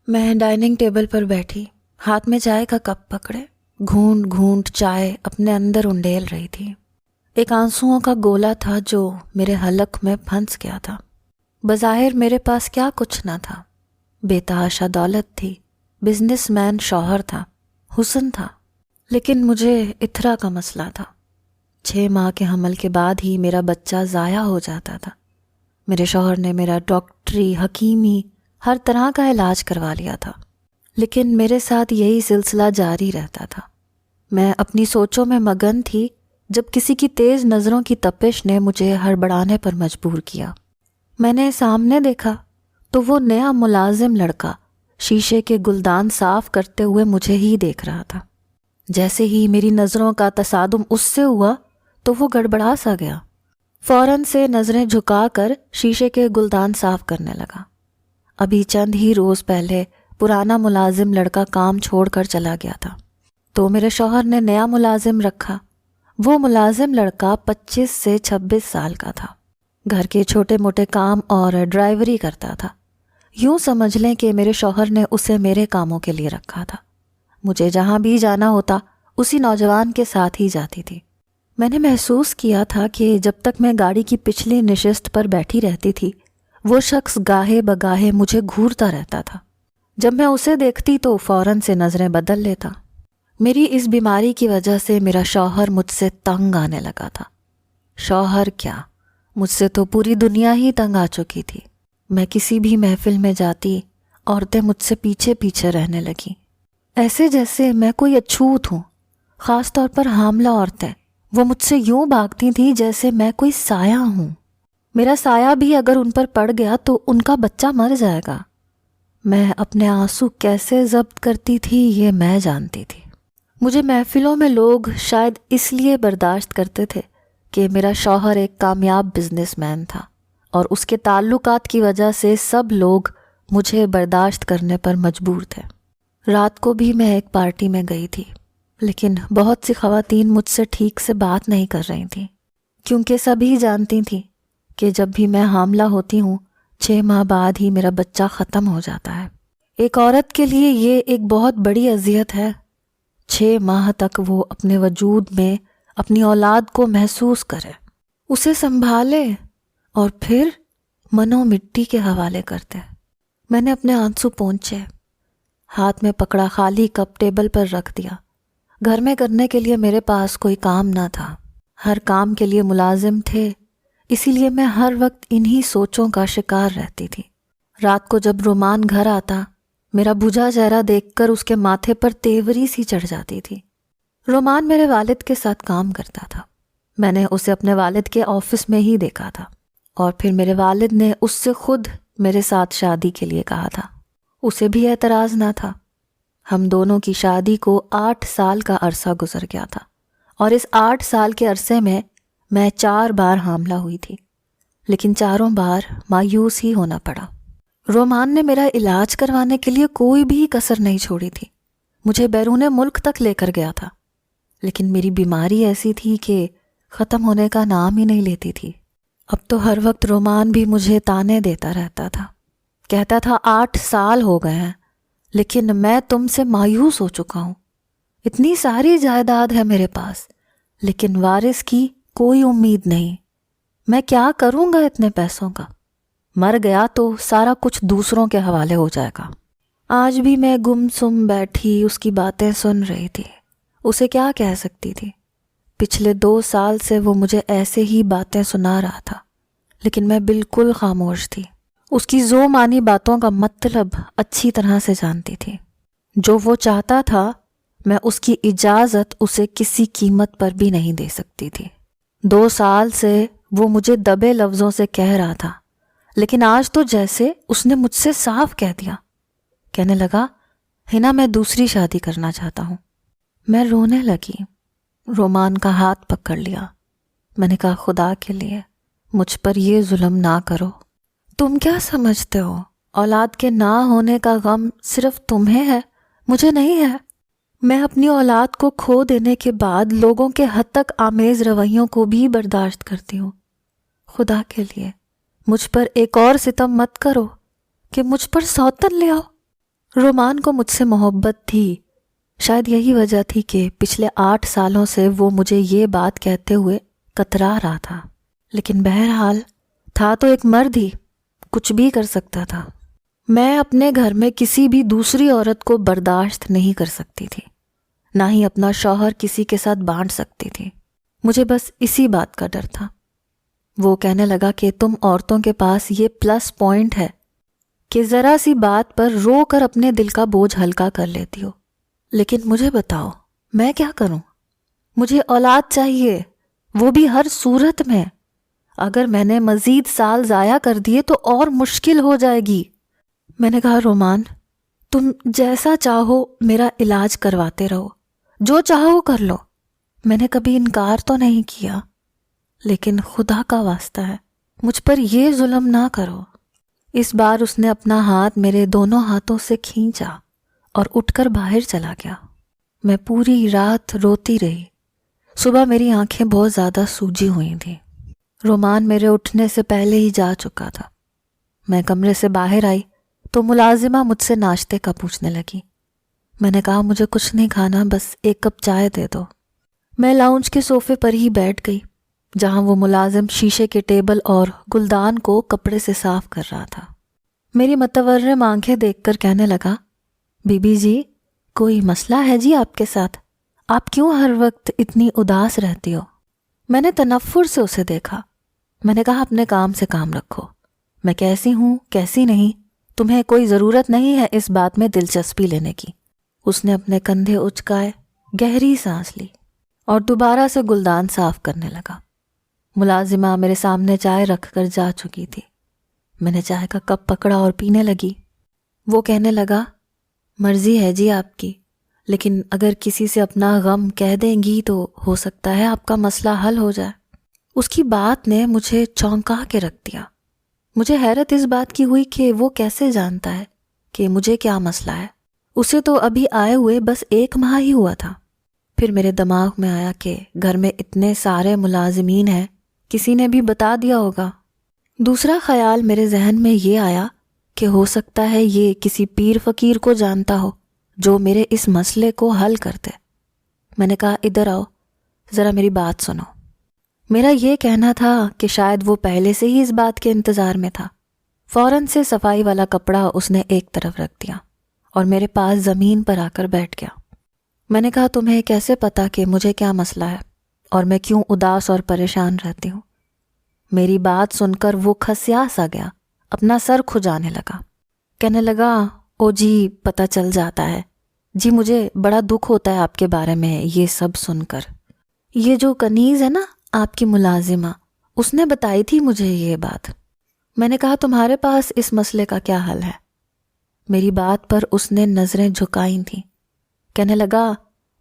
میں dining table پر بیٹھی، ہاتھ میں چائے کا کپ پکڑے گھونٹ گھونٹ چائے اپنے اندر انڈیل رہی تھی۔ ایک آنسوؤں کا گولا تھا جو میرے حلق میں پھنس گیا تھا۔ بظاہر میرے پاس کیا کچھ نہ تھا، بے تحاشا دولت تھی، بزنس مین شوہر تھا، حسن تھا، لیکن مجھے اتھرا کا مسئلہ تھا۔ 6 ماہ کے حمل کے بعد ہی میرا بچہ ضائع ہو جاتا تھا۔ میرے شوہر نے میرا ڈاکٹری، حکیمی، ہر طرح کا علاج کروا لیا تھا، لیکن میرے ساتھ یہی سلسلہ جاری رہتا تھا۔ میں اپنی سوچوں میں مگن تھی جب کسی کی تیز نظروں کی تپش نے مجھے ہڑبڑانے پر مجبور کیا۔ میں نے سامنے دیکھا تو وہ نیا ملازم لڑکا شیشے کے گلدان صاف کرتے ہوئے مجھے ہی دیکھ رہا تھا۔ جیسے ہی میری نظروں کا تصادم اس سے ہوا تو وہ گڑبڑا سا گیا، فوراً سے نظریں جھکا کر شیشے کے گلدان صاف کرنے لگا۔ ابھی چند ہی روز پہلے پرانا ملازم لڑکا کام چھوڑ کر چلا گیا تھا، تو میرے شوہر نے نیا ملازم رکھا۔ وہ ملازم لڑکا 25 سے 26 سال کا تھا، گھر کے چھوٹے موٹے کام اور ڈرائیوری کرتا تھا۔ یوں سمجھ لیں کہ میرے شوہر نے اسے میرے کاموں کے لیے رکھا تھا۔ مجھے جہاں بھی جانا ہوتا اسی نوجوان کے ساتھ ہی جاتی تھی۔ میں نے محسوس کیا تھا کہ جب تک میں گاڑی کی پچھلی نشست پر بیٹھی رہتی تھی، وہ شخص گاہے بگاہے مجھے گھورتا رہتا تھا۔ جب میں اسے دیکھتی تو فوراً سے نظریں بدل لیتا۔ میری اس بیماری کی وجہ سے میرا شوہر مجھ سے تنگ آنے لگا تھا۔ شوہر کیا، مجھ سے تو پوری دنیا ہی تنگ آ چکی تھی۔ میں کسی بھی محفل میں جاتی، عورتیں مجھ سے پیچھے پیچھے رہنے لگیں، ایسے جیسے میں کوئی اچھوت ہوں۔ خاص طور پر حاملہ عورتیں، وہ مجھ سے یوں بھاگتی تھیں جیسے میں کوئی سایہ ہوں۔ میرا سایہ بھی اگر ان پر پڑ گیا تو ان کا بچہ مر جائے گا۔ میں اپنے آنسو کیسے ضبط کرتی تھی یہ میں جانتی تھی۔ مجھے محفلوں میں لوگ شاید اس لیے برداشت کرتے تھے کہ میرا شوہر ایک کامیاب بزنس مین تھا، اور اس کے تعلقات کی وجہ سے سب لوگ مجھے برداشت کرنے پر مجبور تھے۔ رات کو بھی میں ایک پارٹی میں گئی تھی، لیکن بہت سی خواتین مجھ سے ٹھیک سے بات نہیں کر رہی تھیں، کیونکہ سبھی جانتی تھیں کہ جب بھی میں حاملہ ہوتی ہوں 6 ماہ بعد ہی میرا بچہ ختم ہو جاتا ہے۔ ایک عورت کے لیے یہ ایک بہت بڑی اذیت ہے۔ 6 ماہ تک وہ اپنے وجود میں اپنی اولاد کو محسوس کرے، اسے سنبھالے، اور پھر منو مٹی کے حوالے کرتے۔ میں نے اپنے آنسو پونچھے، ہاتھ میں پکڑا خالی کپ ٹیبل پر رکھ دیا۔ گھر میں کرنے کے لیے میرے پاس کوئی کام نہ تھا، ہر کام کے لیے ملازم تھے، اسی لیے میں ہر وقت انہی سوچوں کا شکار رہتی تھی۔ رات کو جب رومان گھر آتا، میرا بجھا چہرہ دیکھ کر اس کے ماتھے پر تیوری سی چڑھ جاتی تھی۔ رومان میرے والد کے ساتھ کام کرتا تھا، میں نے اسے اپنے والد کے آفس میں ہی دیکھا تھا، اور پھر میرے والد نے اس سے خود میرے ساتھ شادی کے لیے کہا تھا۔ اسے بھی اعتراض نہ تھا۔ ہم دونوں کی شادی کو 8 سال کا عرصہ گزر گیا تھا، اور اس 8 سال کے عرصے میں 4 بار حاملہ ہوئی تھی، لیکن چاروں بار مایوس ہی ہونا پڑا۔ رومان نے میرا علاج کروانے کے لیے کوئی بھی کسر نہیں چھوڑی تھی، مجھے بیرون ملک تک لے کر گیا تھا، لیکن میری بیماری ایسی تھی کہ ختم ہونے کا نام ہی نہیں لیتی تھی۔ اب تو ہر وقت رومان بھی مجھے تانے دیتا رہتا تھا، کہتا تھا 8 سال ہو گئے ہیں، لیکن میں تم سے مایوس ہو چکا ہوں۔ اتنی ساری جائیداد ہے میرے پاس، لیکن وارث کی کوئی امید نہیں۔ میں کیا کروں گا اتنے پیسوں کا؟ مر گیا تو سارا کچھ دوسروں کے حوالے ہو جائے گا۔ آج بھی میں گم سم بیٹھی اس کی باتیں سن رہی تھی۔ اسے کیا کہہ سکتی تھی؟ پچھلے 2 سال سے وہ مجھے ایسے ہی باتیں سنا رہا تھا، لیکن میں بالکل خاموش تھی۔ اس کی ذو معنی باتوں کا مطلب اچھی طرح سے جانتی تھی۔ جو وہ چاہتا تھا میں اس کی اجازت اسے کسی قیمت پر بھی نہیں دے سکتی تھی۔ 2 سال سے وہ مجھے دبے لفظوں سے کہہ رہا تھا، لیکن آج تو جیسے اس نے مجھ سے صاف کہہ دیا۔ کہنے لگا، ہنا میں دوسری شادی کرنا چاہتا ہوں۔ میں رونے لگی۔ رومان کا ہاتھ پکڑ لیا۔ میں نے کہا، خدا کے لیے مجھ پر یہ ظلم نہ کرو۔ تم کیا سمجھتے ہو اولاد کے نہ ہونے کا غم صرف تمہیں ہے، مجھے نہیں ہے۔ میں اپنی اولاد کو کھو دینے کے بعد لوگوں کے حد تک آمیز رویوں کو بھی برداشت کرتی ہوں۔ خدا کے لیے مجھ پر ایک اور ستم مت کرو کہ مجھ پر سوتن لے آؤ۔ رومان کو مجھ سے محبت تھی، شاید یہی وجہ تھی کہ پچھلے 8 سالوں سے وہ مجھے یہ بات کہتے ہوئے کترا رہا تھا، لیکن بہرحال تھا تو ایک مرد ہی، کچھ بھی کر سکتا تھا۔ میں اپنے گھر میں کسی بھی دوسری عورت کو برداشت نہیں کر سکتی تھی، نہ ہی اپنا شوہر کسی کے ساتھ بانٹ سکتی تھی۔ مجھے بس اسی بات کا ڈر تھا۔ وہ کہنے لگا کہ تم عورتوں کے پاس یہ پلس پوائنٹ ہے کہ ذرا سی بات پر رو کر اپنے دل کا بوجھ ہلکا کر لیتی ہو، لیکن مجھے بتاؤ میں کیا کروں؟ مجھے اولاد چاہیے، وہ بھی ہر صورت میں۔ اگر میں نے مزید سال ضائع کر دیے تو اور مشکل ہو جائے گی۔ میں نے کہا رومان، تم جیسا چاہو میرا علاج کرواتے رہو، جو چاہو کر لو، میں نے کبھی انکار تو نہیں کیا، لیکن خدا کا واسطہ ہے مجھ پر یہ ظلم نہ کرو۔ اس بار اس نے اپنا ہاتھ میرے دونوں ہاتھوں سے کھینچا اور اٹھ کر باہر چلا گیا۔ میں پوری رات روتی رہی۔ صبح میری آنکھیں بہت زیادہ سوجی ہوئی تھیں۔ رومان میرے اٹھنے سے پہلے ہی جا چکا تھا۔ میں کمرے سے باہر آئی تو ملازمہ مجھ سے ناشتے کا پوچھنے لگی۔ میں نے کہا مجھے کچھ نہیں کھانا، بس ایک کپ چائے دے دو۔ میں لاؤنج کے صوفے پر ہی بیٹھ گئی جہاں وہ ملازم شیشے کے ٹیبل اور گلدان کو کپڑے سے صاف کر رہا تھا۔ میری متورم آنکھیں دیکھ کر کہنے لگا، بی بی جی کوئی مسئلہ ہے جی آپ کے ساتھ؟ آپ کیوں ہر وقت اتنی اداس رہتی ہو؟ میں نے تنفر سے اسے دیکھا۔ میں نے کہا اپنے کام سے کام رکھو، میں کیسی ہوں کیسی نہیں تمہیں کوئی ضرورت نہیں ہے اس بات میں دلچسپی لینے کی۔ اس نے اپنے کندھے اچکائے، گہری سانس لی اور دوبارہ سے گلدان صاف کرنے لگا۔ ملازمہ میرے سامنے چائے رکھ کر جا چکی تھی۔ میں نے چائے کا کپ پکڑا اور پینے لگی۔ وہ کہنے لگا، مرضی ہے جی آپ کی، لیکن اگر کسی سے اپنا غم کہہ دیں گی تو ہو سکتا ہے آپ کا مسئلہ حل ہو جائے۔ اس کی بات نے مجھے چونکا کے رکھ دیا۔ مجھے حیرت اس بات کی ہوئی کہ وہ کیسے جانتا ہے کہ مجھے کیا مسئلہ ہے۔ اسے تو ابھی آئے ہوئے بس 1 ماہ ہی ہوا تھا۔ پھر میرے دماغ میں آیا کہ گھر میں اتنے سارے ملازمین ہیں، کسی نے بھی بتا دیا ہوگا۔ دوسرا خیال میرے ذہن میں یہ آیا کہ ہو سکتا ہے یہ کسی پیر فقیر کو جانتا ہو جو میرے اس مسئلے کو حل کر دے۔ میں نے کہا ادھر آؤ، ذرا میری بات سنو۔ میرا یہ کہنا تھا کہ شاید وہ پہلے سے ہی اس بات کے انتظار میں تھا۔ فوراً سے صفائی والا کپڑا اس نے ایک طرف رکھ دیا اور میرے پاس زمین پر آ کر بیٹھ گیا۔ میں نے کہا تمہیں کیسے پتا کہ مجھے کیا مسئلہ ہے اور میں کیوں اداس اور پریشان رہتی ہوں؟ میری بات سن کر وہ کھسیا سا گیا، اپنا سر کھجانے لگا، کہنے لگا، او جی پتہ چل جاتا ہے جی، مجھے بڑا دکھ ہوتا ہے آپ کے بارے میں یہ سب سن کر۔ یہ جو کنیز ہے نا آپ کی ملازمہ، اس نے بتائی تھی مجھے یہ بات۔ میں نے کہا تمہارے پاس اس مسئلے کا کیا حل ہے؟ میری بات پر اس نے نظریں جھکائی تھیں۔ کہنے لگا،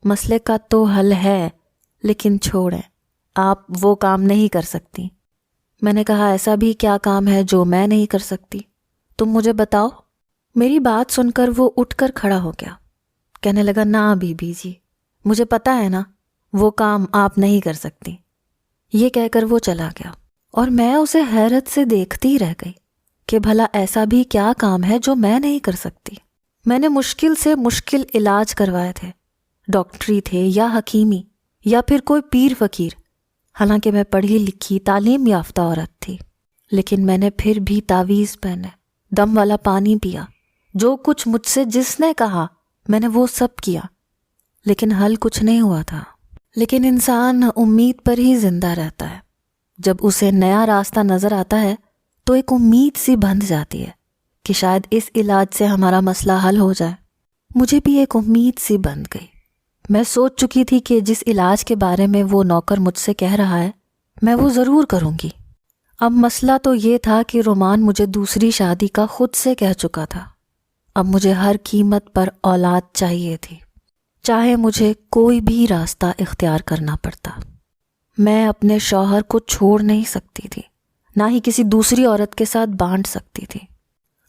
مسئلے کا تو حل ہے، لیکن چھوڑیں، آپ وہ کام نہیں کر سکتی۔ میں نے کہا ایسا بھی کیا کام ہے جو میں نہیں کر سکتی؟ تم مجھے بتاؤ۔ میری بات سن کر وہ اٹھ کر کھڑا ہو گیا، کہنے لگا، نا بی بی جی، مجھے پتا ہے نا وہ کام آپ نہیں کر سکتی۔ یہ کہہ کر وہ چلا گیا اور میں اسے حیرت سے دیکھتی رہ گئی کہ بھلا ایسا بھی کیا کام ہے جو میں نہیں کر سکتی۔ میں نے مشکل سے مشکل علاج کروائے تھے، ڈاکٹری تھے یا حکیمی یا پھر کوئی پیر فقیر، حالانکہ میں پڑھی لکھی تعلیم یافتہ عورت تھی، لیکن میں نے پھر بھی تعویذ پہنے، دم والا پانی پیا، جو کچھ مجھ سے جس نے کہا میں نے وہ سب کیا، لیکن حل کچھ نہیں ہوا تھا۔ لیکن انسان امید پر ہی زندہ رہتا ہے۔ جب اسے نیا راستہ نظر آتا ہے تو ایک امید سی بندھ جاتی ہے کہ شاید اس علاج سے ہمارا مسئلہ حل ہو جائے۔ مجھے بھی ایک امید سی بندھ گئی۔ میں سوچ چکی تھی کہ جس علاج کے بارے میں وہ نوکر مجھ سے کہہ رہا ہے میں وہ ضرور کروں گی۔ اب مسئلہ تو یہ تھا کہ رومان مجھے دوسری شادی کا خود سے کہہ چکا تھا۔ اب مجھے ہر قیمت پر اولاد چاہیے تھی، چاہے مجھے کوئی بھی راستہ اختیار کرنا پڑتا۔ میں اپنے شوہر کو چھوڑ نہیں سکتی تھی، نہ ہی کسی دوسری عورت کے ساتھ بانٹ سکتی تھی۔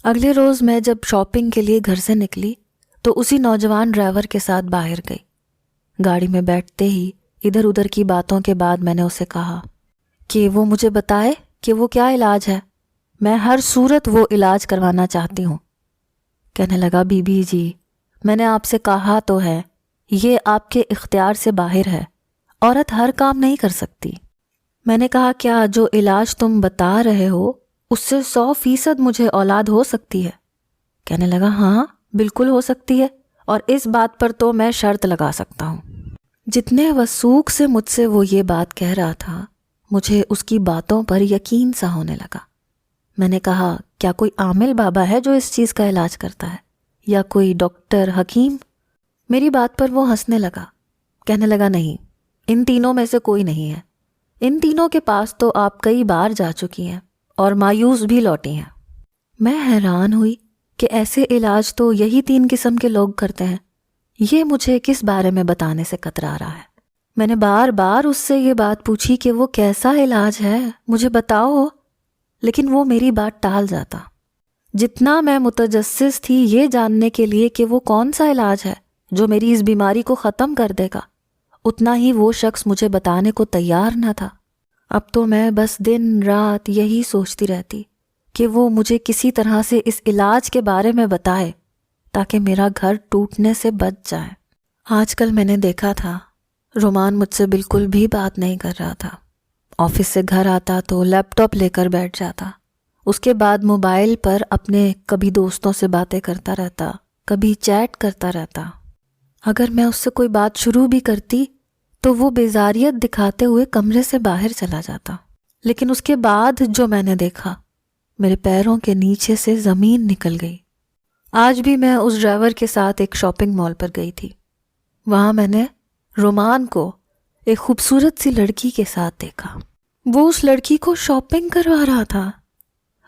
اگلے روز میں جب شاپنگ کے لیے گھر سے نکلی تو اسی نوجوان ڈرائیور کے ساتھ باہر گئی۔ گاڑی میں بیٹھتے ہی ادھر ادھر کی باتوں کے بعد میں نے اسے کہا کہ وہ مجھے بتائے کہ وہ کیا علاج ہے، میں ہر صورت وہ علاج کروانا چاہتی ہوں۔ کہنے لگا بی بی جی میں نے آپ سے کہا تو ہے یہ آپ کے اختیار سے باہر ہے، عورت ہر کام نہیں کر سکتی۔ میں نے کہا کیا جو علاج تم بتا رہے ہو اس سے 100% مجھے اولاد ہو سکتی ہے؟ کہنے لگا ہاں بالکل ہو سکتی ہے، اور اس بات پر تو میں شرط لگا سکتا ہوں۔ جتنے وثوق سے مجھ سے وہ یہ بات کہہ رہا تھا مجھے اس کی باتوں پر یقین سا ہونے لگا۔ میں نے کہا کیا کوئی عامل بابا ہے جو اس چیز کا علاج کرتا ہے، یا کوئی ڈاکٹر حکیم؟ میری بات پر وہ ہنسنے لگا، کہنے لگا نہیں، ان تینوں میں سے کوئی نہیں ہے، ان تینوں کے پاس تو آپ کئی بار جا چکی ہیں اور مایوس بھی لوٹی ہیں۔ میں حیران ہوئی کہ ایسے علاج تو یہی 3 قسم کے لوگ کرتے ہیں، یہ مجھے کس بارے میں بتانے سے کترا رہا ہے۔ میں نے بار بار اس سے یہ بات پوچھی کہ وہ کیسا علاج ہے، مجھے بتاؤ، لیکن وہ میری بات ٹال جاتا۔ جتنا میں متجسس تھی یہ جاننے کے لیے کہ وہ کون سا علاج ہے جو میری اس بیماری کو ختم کر دے گا، اتنا ہی وہ شخص مجھے بتانے کو تیار نہ تھا۔ اب تو میں بس دن رات یہی سوچتی رہتی کہ وہ مجھے کسی طرح سے اس علاج کے بارے میں بتائے تاکہ میرا گھر ٹوٹنے سے بچ جائے۔ آج کل میں نے دیکھا تھا رومان مجھ سے بالکل بھی بات نہیں کر رہا تھا۔ آفس سے گھر آتا تو لیپ ٹاپ لے کر بیٹھ جاتا، اس کے بعد موبائل پر اپنے کبھی دوستوں سے باتیں کرتا رہتا، کبھی چیٹ کرتا رہتا۔ اگر میں اس سے کوئی بات شروع بھی کرتی تو وہ بیزاریت دکھاتے ہوئے کمرے سے باہر چلا جاتا۔ لیکن اس کے بعد جو میں نے دیکھا، میرے پیروں کے نیچے سے زمین نکل گئی۔ آج بھی میں اس ڈرائیور کے ساتھ ایک شاپنگ مال پر گئی تھی، وہاں میں نے رومان کو ایک خوبصورت سی لڑکی کے ساتھ دیکھا۔ وہ اس لڑکی کو شاپنگ کروا رہا تھا۔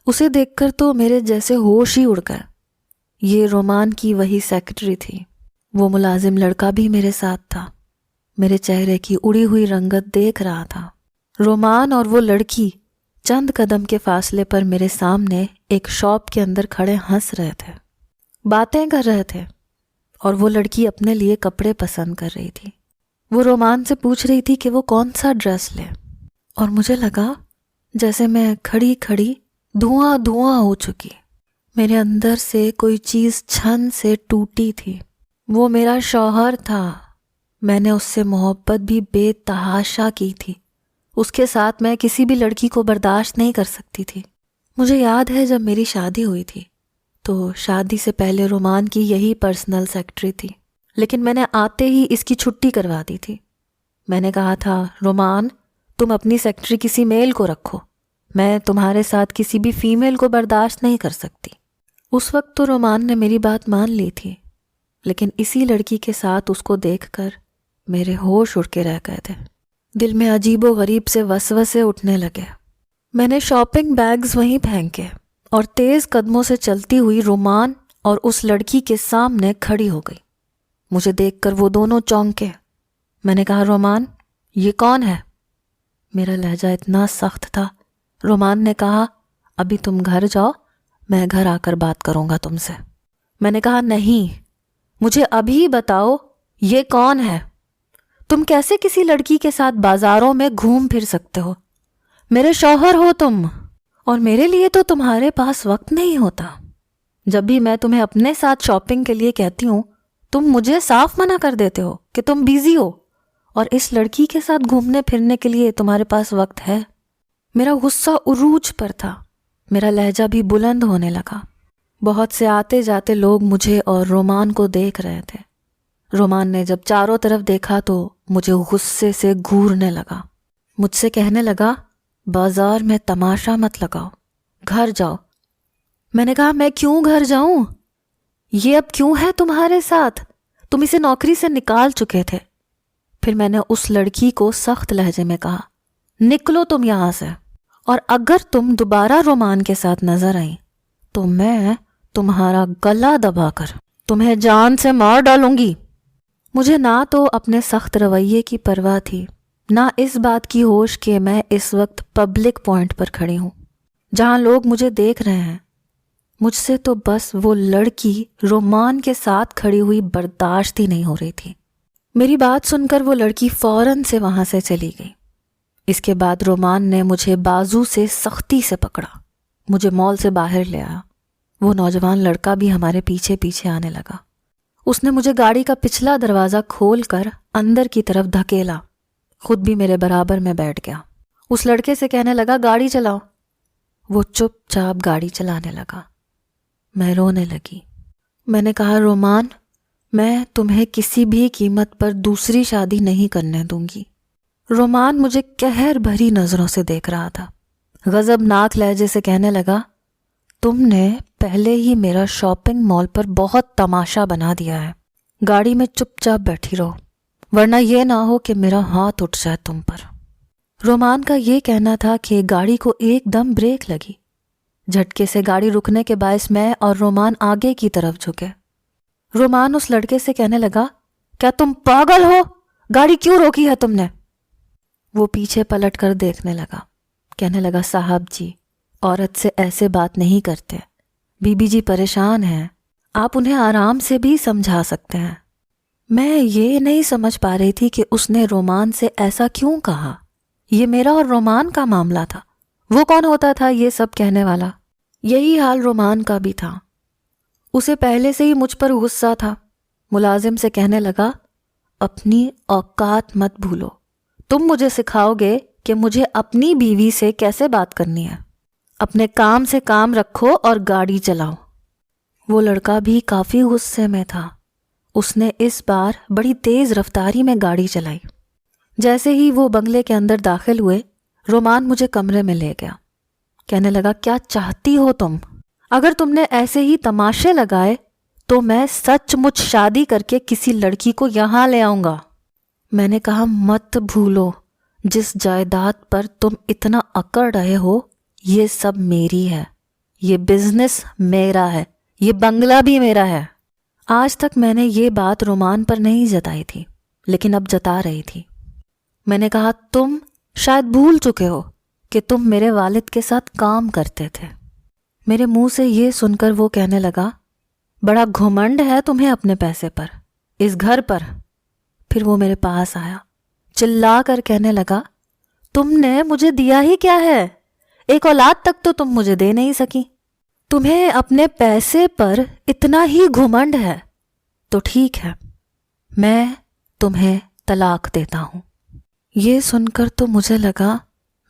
اسے دیکھ کر تو میرے جیسے ہوش ہی اڑ گئے۔ یہ رومان کی وہی سیکرٹری تھی۔ وہ ملازم لڑکا بھی میرے ساتھ تھا، میرے چہرے کی اڑی ہوئی رنگت دیکھ رہا تھا۔ رومان اور وہ لڑکی چند قدم کے فاصلے پر میرے سامنے ایک شاپ کے اندر کھڑے ہنس رہے تھے، باتیں کر رہے تھے، اور وہ لڑکی اپنے لیے کپڑے پسند کر رہی تھی۔ وہ رومان سے پوچھ رہی تھی کہ وہ کون سا ڈریس لے، اور مجھے لگا جیسے میں کھڑی کھڑی دھواں دھواں ہو چکی۔ میرے اندر سے کوئی چیز چھن سے ٹوٹی تھی۔ وہ میرا شوہر تھا، میں نے اس سے محبت بھی بے تحاشا کی تھی، اس کے ساتھ میں کسی بھی لڑکی کو برداشت نہیں کر سکتی تھی۔ مجھے یاد ہے جب میری شادی ہوئی تھی تو شادی سے پہلے رومان کی یہی پرسنل سیکرٹری تھی، لیکن میں نے آتے ہی اس کی چھٹی کروا دی تھی۔ میں نے کہا تھا رومان تم اپنی سیکرٹری کسی میل کو رکھو، میں تمہارے ساتھ کسی بھی فیمیل کو برداشت نہیں کر سکتی۔ اس وقت تو رومان نے میری بات مان لی تھی، لیکن اسی لڑکی کے ساتھ اس کو دیکھ کر میرے ہوش اڑ کے رہ گئے تھے۔ دل میں عجیب و غریب سے وسوسے اٹھنے لگے۔ میں نے شاپنگ بیگز وہیں پھینکے اور تیز قدموں سے چلتی ہوئی رومان اور اس لڑکی کے سامنے کھڑی ہو گئی۔ مجھے دیکھ کر وہ دونوں چونکے۔ میں نے کہا رومان یہ کون ہے؟ میرا لہجہ اتنا سخت تھا۔ رومان نے کہا ابھی تم گھر جاؤ، میں گھر آ کر بات کروں گا تم سے۔ میں نے کہا نہیں، مجھے ابھی بتاؤ یہ کون ہے؟ تم کیسے کسی لڑکی کے ساتھ بازاروں میں گھوم پھر سکتے ہو؟ میرے شوہر ہو تم، اور میرے لیے تو تمہارے پاس وقت نہیں ہوتا۔ جب بھی میں تمہیں اپنے ساتھ شاپنگ کے لیے کہتی ہوں تم مجھے صاف منع کر دیتے ہو کہ تم بیزی ہو، اور اس لڑکی کے ساتھ گھومنے پھرنے کے لیے تمہارے پاس وقت ہے۔ میرا غصہ عروج پر تھا، میرا لہجہ بھی بلند ہونے لگا۔ بہت سے آتے جاتے لوگ مجھے اور رومان کو دیکھ رہے تھے۔ رومان نے جب چاروں طرف دیکھا تو مجھے غصے سے گھورنے لگا۔ مجھ سے کہنے لگا بازار میں تماشا مت لگاؤ، گھر جاؤ۔ میں نے کہا میں کیوں گھر جاؤں؟ یہ اب کیوں ہے تمہارے ساتھ؟ تم اسے نوکری سے نکال چکے تھے۔ پھر میں نے اس لڑکی کو سخت لہجے میں کہا نکلو تم یہاں سے، اور اگر تم دوبارہ رومان کے ساتھ نظر آئیں تو میں تمہارا گلا دبا کر تمہیں جان سے مار ڈالوں گی۔ مجھے نہ تو اپنے سخت رویے کی پرواہ تھی، نہ اس بات کی ہوش کہ میں اس وقت پبلک پوائنٹ پر کھڑی ہوں جہاں لوگ مجھے دیکھ رہے ہیں۔ مجھ سے تو بس وہ لڑکی رومان کے ساتھ کھڑی ہوئی برداشت ہی نہیں ہو رہی تھی۔ میری بات سن کر وہ لڑکی فوراً سے وہاں سے چلی گئی۔ اس کے بعد رومان نے مجھے بازو سے سختی سے پکڑا، مجھے مال سے باہر لے آیا۔ وہ نوجوان لڑکا بھی ہمارے پیچھے پیچھے آنے لگا۔ اس نے مجھے گاڑی کا پچھلا دروازہ کھول کر اندر کی طرف دھکیلا، خود بھی میرے برابر میں بیٹھ گیا۔ اس لڑکے سے کہنے لگا گاڑی چلاؤ۔ وہ چپ چاپ گاڑی چلانے لگا۔ میں رونے لگی۔ میں نے کہا رومان، میں تمہیں کسی بھی قیمت پر دوسری شادی نہیں کرنے دوں گی۔ رومان مجھے قہر بھری نظروں سے دیکھ رہا تھا۔ غضبناک لہجے سے کہنے لگا تم نے پہلے ہی میرا شاپنگ مال پر بہت تماشا بنا دیا ہے، گاڑی میں چپ چاپ بیٹھی رہو ورنہ یہ نہ ہو کہ میرا ہاتھ اٹھ جائے تم پر۔ رومان کا یہ کہنا تھا کہ گاڑی کو ایک دم بریک لگی۔ جھٹکے سے گاڑی رکنے کے باعث میں اور رومان آگے کی طرف جھکے۔ رومان اس لڑکے سے کہنے لگا کیا تم پاگل ہو؟ گاڑی کیوں روکی ہے تم نے؟ وہ پیچھے پلٹ کر دیکھنے لگا، کہنے لگا صاحب جی، عورت سے ایسے بات نہیں کرتے، بی بی جی پریشان ہیں، آپ انہیں آرام سے بھی سمجھا سکتے ہیں۔ میں یہ نہیں سمجھ پا رہی تھی کہ اس نے رومان سے ایسا کیوں کہا۔ یہ میرا اور رومان کا معاملہ تھا، وہ کون ہوتا تھا یہ سب کہنے والا؟ یہی حال رومان کا بھی تھا، اسے پہلے سے ہی مجھ پر غصہ تھا۔ ملازم سے کہنے لگا اپنی اوقات مت بھولو، تم مجھے سکھاؤ گے کہ مجھے اپنی بیوی سے کیسے بات کرنی ہے۔ اپنے کام سے کام رکھو اور گاڑی چلاؤ۔ وہ لڑکا بھی کافی غصے میں تھا۔ اس نے اس بار بڑی تیز رفتاری میں گاڑی چلائی۔ جیسے ہی وہ بنگلے کے اندر داخل ہوئے، رومان مجھے کمرے میں لے گیا۔ کہنے لگا کیا چاہتی ہو تم؟ اگر تم نے ایسے ہی تماشے لگائے تو میں سچ مچ شادی کر کے کسی لڑکی کو یہاں لے آؤں گا۔ میں نے کہا مت بھولو، جس جائیداد پر تم اتنا اکڑ رہے ہو یہ سب میری ہے، یہ بزنس میرا ہے، یہ بنگلہ بھی میرا ہے۔ آج تک میں نے یہ بات رومان پر نہیں جتائی تھی، لیکن اب جتا رہی تھی۔ میں نے کہا تم شاید بھول چکے ہو کہ تم میرے والد کے ساتھ کام کرتے تھے۔ میرے منہ سے یہ سن کر وہ کہنے لگا بڑا گھمنڈ ہے تمہیں اپنے پیسے پر، اس گھر پر۔ پھر وہ میرے پاس آیا، چلا کر کہنے لگا تم نے مجھے دیا ہی کیا ہے؟ ایک اولاد تک تو تم مجھے دے نہیں سکی، تمہیں اپنے پیسے پر اتنا ہی گھمنڈ ہے تو ٹھیک ہے، میں تمہیں طلاق دیتا ہوں۔ یہ سن کر تو مجھے لگا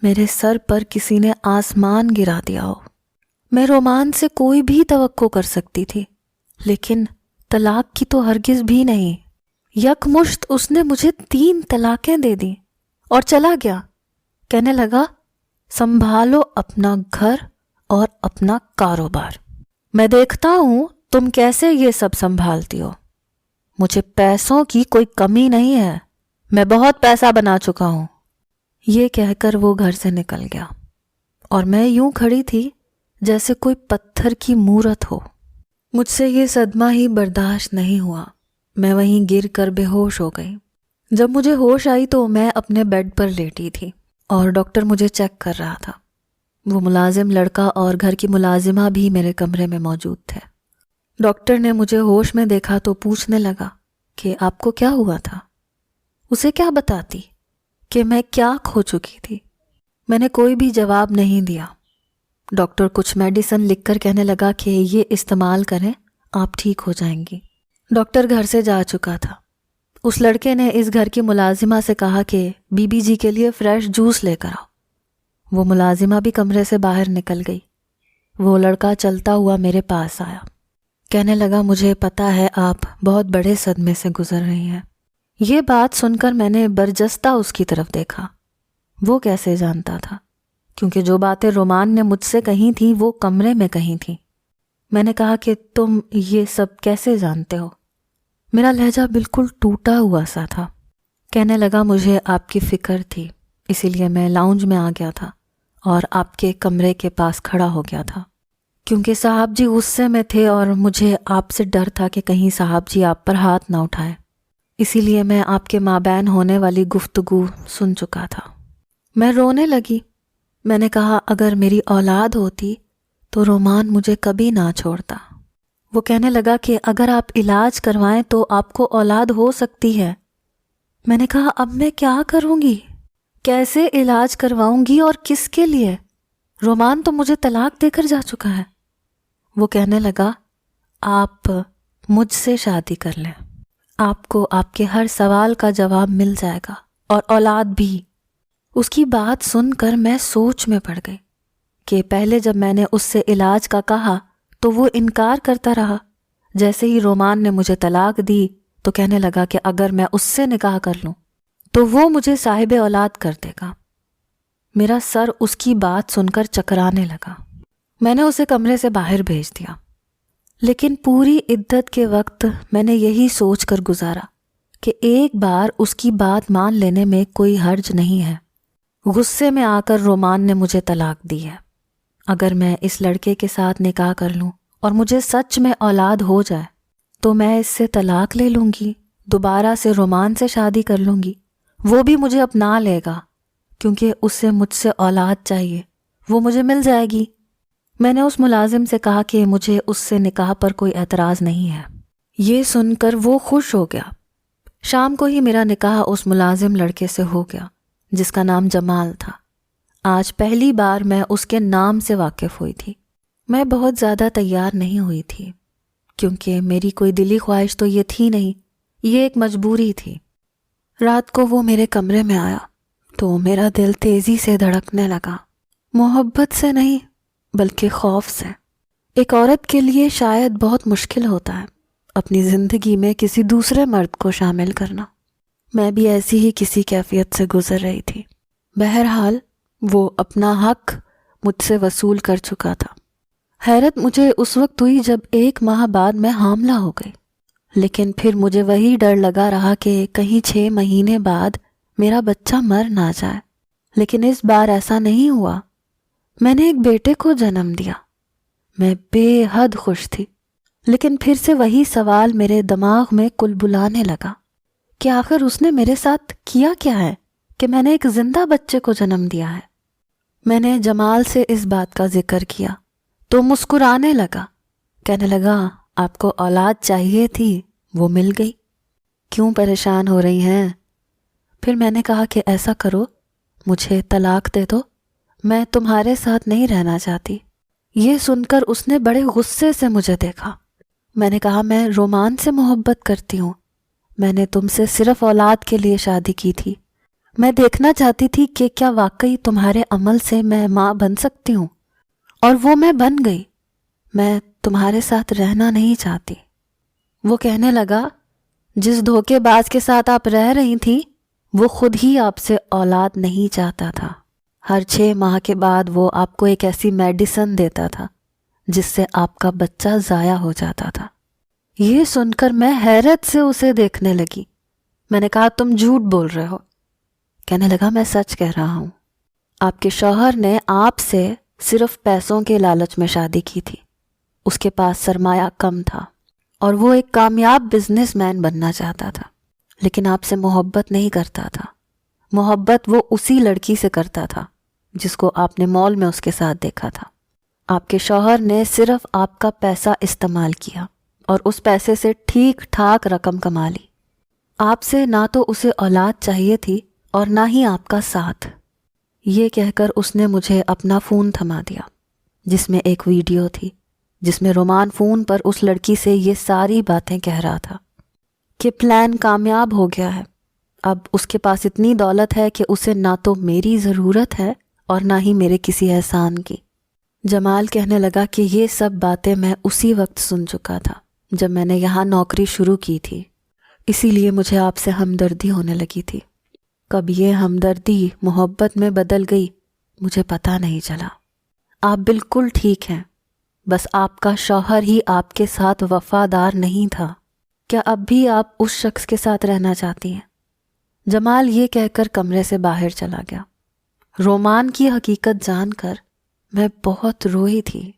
میرے سر پر کسی نے آسمان گرا دیا ہو۔ میں رومان سے کوئی بھی توقع کر سکتی تھی، لیکن طلاق کی تو ہرگز بھی نہیں۔ یکمشت اس نے مجھے 3 طلاقیں دے دیں اور چلا گیا۔ کہنے لگا سنبھالو اپنا گھر اور اپنا کاروبار، میں دیکھتا ہوں تم کیسے یہ سب سنبھالتی ہو۔ مجھے پیسوں کی کوئی کمی نہیں ہے، میں بہت پیسہ بنا چکا ہوں۔ یہ کہہ کر وہ گھر سے نکل گیا اور میں یوں کھڑی تھی جیسے کوئی پتھر کی مورت ہو۔ مجھ سے یہ صدمہ ہی برداشت نہیں ہوا، میں وہیں گر کر بے ہوش ہو گئی۔ جب مجھے ہوش آئی تو میں اپنے بیڈ پر لیٹی تھی اور ڈاکٹر مجھے چیک کر رہا تھا۔ وہ ملازم لڑکا اور گھر کی ملازمہ بھی میرے کمرے میں موجود تھے۔ ڈاکٹر نے مجھے ہوش میں دیکھا تو پوچھنے لگا کہ آپ کو کیا ہوا تھا؟ اسے کیا بتاتی کہ میں کیا کھو چکی تھی؟ میں نے کوئی بھی جواب نہیں دیا۔ ڈاکٹر کچھ میڈیسن لکھ کر کہنے لگا کہ یہ استعمال کریں، آپ ٹھیک ہو جائیں گی۔ ڈاکٹر گھر سے جا چکا تھا۔ اس لڑکے نے اس گھر کی ملازمہ سے کہا کہ بی بی جی کے لیے فریش جوس لے کر آؤ۔ وہ ملازمہ بھی کمرے سے باہر نکل گئی۔ وہ لڑکا چلتا ہوا میرے پاس آیا، کہنے لگا مجھے پتا ہے آپ بہت بڑے صدمے سے گزر رہی ہیں۔ یہ بات سن کر میں نے برجستہ اس کی طرف دیکھا۔ وہ کیسے جانتا تھا؟ کیونکہ جو باتیں رومان نے مجھ سے کہی تھیں وہ کمرے میں کہی تھیں۔ میں نے کہا کہ تم یہ سب کیسے جانتے ہو؟ میرا لہجہ بالکل ٹوٹا ہوا سا تھا۔ کہنے لگا مجھے آپ کی فکر تھی، اسی لیے میں لاؤنج میں آ گیا تھا اور آپ کے کمرے کے پاس کھڑا ہو گیا تھا، کیونکہ صاحب جی غصے میں تھے اور مجھے آپ سے ڈر تھا کہ کہیں صاحب جی آپ پر ہاتھ نہ اٹھائے، اسی لیے میں آپ کے مابین ہونے والی گفتگو سن چکا تھا۔ میں رونے لگی۔ میں نے کہا اگر میری اولاد ہوتی تو رومان مجھے کبھی نہ چھوڑتا۔ وہ کہنے لگا کہ اگر آپ علاج کروائیں تو آپ کو اولاد ہو سکتی ہے۔ میں نے کہا اب میں کیا کروں گی؟ کیسے علاج کرواؤں گی اور کس کے لیے؟ رومان تو مجھے طلاق دے کر جا چکا ہے۔ وہ کہنے لگا آپ مجھ سے شادی کر لیں، آپ کو آپ کے ہر سوال کا جواب مل جائے گا اور اولاد بھی۔ اس کی بات سن کر میں سوچ میں پڑ گئی کہ پہلے جب میں نے اس سے علاج کا کہا تو وہ انکار کرتا رہا، جیسے ہی رومان نے مجھے طلاق دی تو کہنے لگا کہ اگر میں اس سے نکاح کر لوں تو وہ مجھے صاحب اولاد کر دے گا۔ میرا سر اس کی بات سن کر چکرانے لگا۔ میں نے اسے کمرے سے باہر بھیج دیا، لیکن پوری عدت کے وقت میں نے یہی سوچ کر گزارا کہ ایک بار اس کی بات مان لینے میں کوئی حرج نہیں ہے۔ غصے میں آ کر رومان نے مجھے طلاق دی ہے۔ اگر میں اس لڑکے کے ساتھ نکاح کر لوں اور مجھے سچ میں اولاد ہو جائے تو میں اس سے طلاق لے لوں گی، دوبارہ سے رومان سے شادی کر لوں گی، وہ بھی مجھے اپنا لے گا کیونکہ اسے مجھ سے اولاد چاہیے، وہ مجھے مل جائے گی۔ میں نے اس ملازم سے کہا کہ مجھے اس سے نکاح پر کوئی اعتراض نہیں ہے۔ یہ سن کر وہ خوش ہو گیا۔ شام کو ہی میرا نکاح اس ملازم لڑکے سے ہو گیا جس کا نام جمال تھا۔ آج پہلی بار میں اس کے نام سے واقف ہوئی تھی۔ میں بہت زیادہ تیار نہیں ہوئی تھی کیونکہ میری کوئی دلی خواہش تو یہ تھی نہیں، یہ ایک مجبوری تھی۔ رات کو وہ میرے کمرے میں آیا تو میرا دل تیزی سے دھڑکنے لگا، محبت سے نہیں بلکہ خوف سے۔ ایک عورت کے لیے شاید بہت مشکل ہوتا ہے اپنی زندگی میں کسی دوسرے مرد کو شامل کرنا۔ میں بھی ایسی ہی کسی کیفیت سے گزر رہی تھی۔ بہرحال وہ اپنا حق مجھ سے وصول کر چکا تھا۔ حیرت مجھے اس وقت ہوئی جب 1 ماہ بعد میں حاملہ ہو گئی، لیکن پھر مجھے وہی ڈر لگا رہا کہ کہیں 6 مہینے بعد میرا بچہ مر نہ جائے۔ لیکن اس بار ایسا نہیں ہوا۔ میں نے ایک بیٹے کو جنم دیا۔ میں بے حد خوش تھی، لیکن پھر سے وہی سوال میرے دماغ میں کلبلانے لگا کہ آخر اس نے میرے ساتھ کیا کیا ہے کہ میں نے ایک زندہ بچے کو جنم دیا ہے۔ میں نے جمال سے اس بات کا ذکر کیا تو مسکرانے لگا، کہنے لگا آپ کو اولاد چاہیے تھی، وہ مل گئی، کیوں پریشان ہو رہی ہیں؟ پھر میں نے کہا کہ ایسا کرو، مجھے طلاق دے دو، میں تمہارے ساتھ نہیں رہنا چاہتی۔ یہ سن کر اس نے بڑے غصے سے مجھے دیکھا۔ میں نے کہا میں رومان سے محبت کرتی ہوں، میں نے تم سے صرف اولاد کے لیے شادی کی تھی، میں دیکھنا چاہتی تھی کہ کیا واقعی تمہارے عمل سے میں ماں بن سکتی ہوں، اور وہ میں بن گئی، میں تمہارے ساتھ رہنا نہیں چاہتی۔ وہ کہنے لگا جس دھوکے باز کے ساتھ آپ رہ رہی تھی وہ خود ہی آپ سے اولاد نہیں چاہتا تھا۔ ہر 6 ماہ کے بعد وہ آپ کو ایک ایسی میڈیسن دیتا تھا جس سے آپ کا بچہ ضائع ہو جاتا تھا۔ یہ سن کر میں حیرت سے اسے دیکھنے لگی۔ میں نے کہا تم جھوٹ بول رہے ہو۔ کہنے لگا میں سچ کہہ رہا ہوں، آپ کے شوہر نے آپ سے صرف پیسوں کے لالچ میں شادی کی تھی، اس کے پاس سرمایہ کم تھا اور وہ ایک کامیاب بزنس مین بننا چاہتا تھا، لیکن آپ سے محبت نہیں کرتا تھا۔ محبت وہ اسی لڑکی سے کرتا تھا جس کو آپ نے مال میں اس کے ساتھ دیکھا تھا۔ آپ کے شوہر نے صرف آپ کا پیسہ استعمال کیا اور اس پیسے سے ٹھیک ٹھاک رقم کما لی۔ آپ سے نہ تو اسے اولاد چاہیے تھی اور نہ ہی آپ کا ساتھ۔ یہ کہہ کر اس نے مجھے اپنا فون تھما دیا جس میں ایک ویڈیو تھی جس میں رومان فون پر اس لڑکی سے یہ ساری باتیں کہہ رہا تھا کہ پلان کامیاب ہو گیا ہے، اب اس کے پاس اتنی دولت ہے کہ اسے نہ تو میری ضرورت ہے اور نہ ہی میرے کسی احسان کی۔ جمال کہنے لگا کہ یہ سب باتیں میں اسی وقت سن چکا تھا جب میں نے یہاں نوکری شروع کی تھی، اسی لیے مجھے آپ سے ہمدردی ہونے لگی تھی۔ کب یہ ہمدردی محبت میں بدل گئی مجھے پتہ نہیں چلا۔ آپ بالکل ٹھیک ہیں، بس آپ کا شوہر ہی آپ کے ساتھ وفادار نہیں تھا۔ کیا اب بھی آپ اس شخص کے ساتھ رہنا چاہتی ہیں؟ جمال یہ کہہ کر کمرے سے باہر چلا گیا۔ رومان کی حقیقت جان کر میں بہت روئی تھی۔